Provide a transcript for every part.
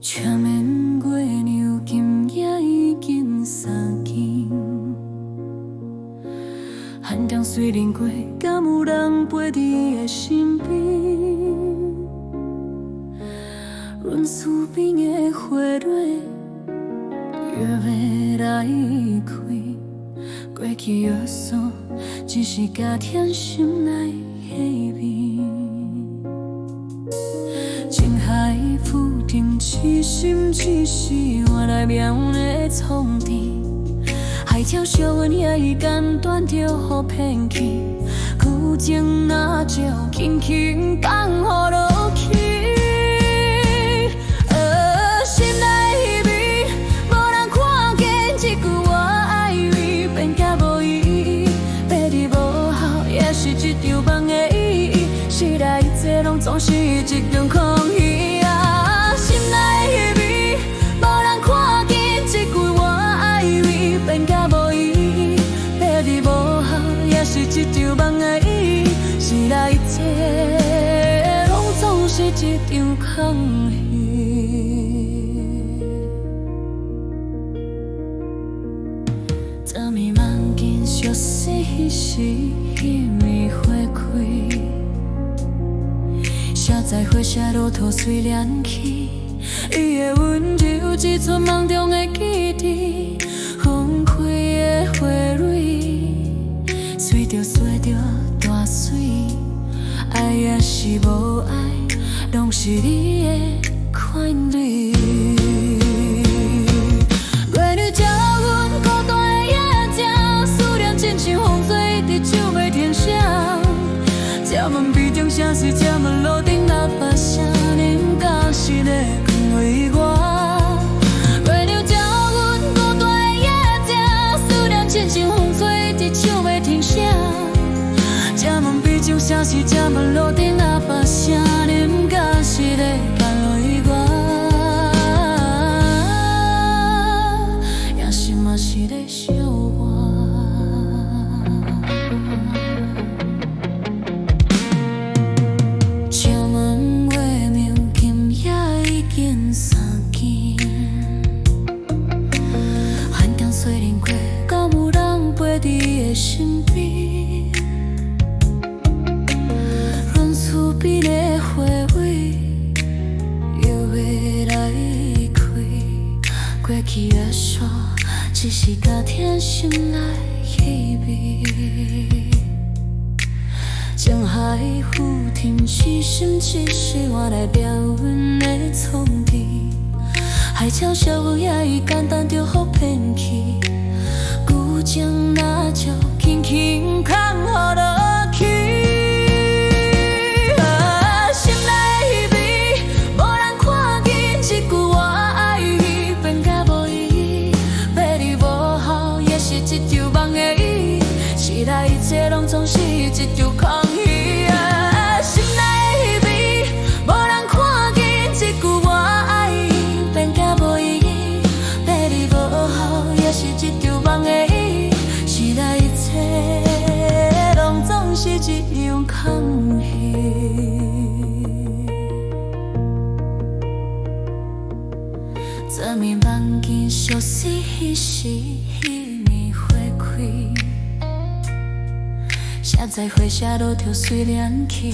车面月亮今夜已经三更，寒冬虽然过，敢有人陪伫伊的身边？阮厝边的花蕊，越要来开，过去约束，只是加添心内稀微。情海浮沉，痴心只是换来渺的创治。海潮烧阮遐已简单就予骗去，旧情若照轻轻放予落去。心内味，无人看见这句我爱你，变甲无意义，别离无效，也是一场梦的意义。世来一切拢总是一场空虚啊！心内味，无人看见这句我爱你，变甲无意义，别离无效，也是一场梦的意义。世来一切拢总是一场空虚。昨暝梦见熟悉彼时，迄暝花开。写在火车路途虽然去，伊的温柔只剩梦中的记忆。风开的花蕊，随着随着大水，爱也是无爱，拢是你的款类。月亮照阮孤单的夜景，思念亲像风吹，伫手袂停歇。这问笔中写是这问路顶喇叭声，你敢是在讲为我？月亮照阮孤单的夜景，思念亲像风吹，伫手袂停歇。这问笔中写是这问路顶喇叭声，你敢是在讲为我？也是嘛是在笑我？身边，阮厝边的花蕊又要来开，过去约束，只是加添心内稀微。情海浮沉，痴心只是换来了阮的创治。海潮烧阮也已简单就予骗去。旧情若照轻轻放予落去，心内味，无人看见这句我爱你，变甲无意义，别离无效，也是一场梦的意义。世来一切拢总是一场空虚啊！心内味，无人看见这句我爱你，变甲无意义，别离无效，也是一场梦的意义。拢总是一样空虚。昨暝梦见熟悉彼时，迄暝花开。写在火车路途虽然去，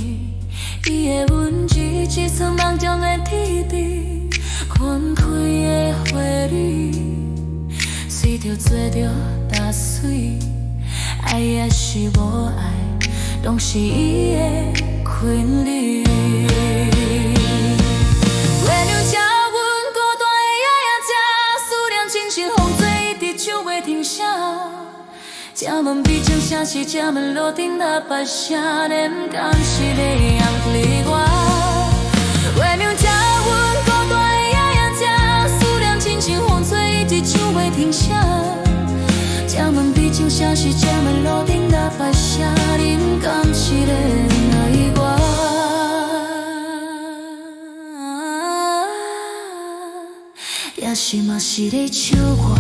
伊的温柔只剩梦中的滴滴。困开的花蕊，随着做着大水。爱也是无爱，拢是伊的权利。月亮照阮孤单的夜景，思念亲像风吹，伫手袂停歇。这问笔中写是这问路顶喇叭声，你敢是在用离我？月亮照阮孤单的夜景，思念亲像风吹，伫手袂停歇。这问笔中写是这问路顶喇叭声，你敢是在爱我？也是嘛是在笑我？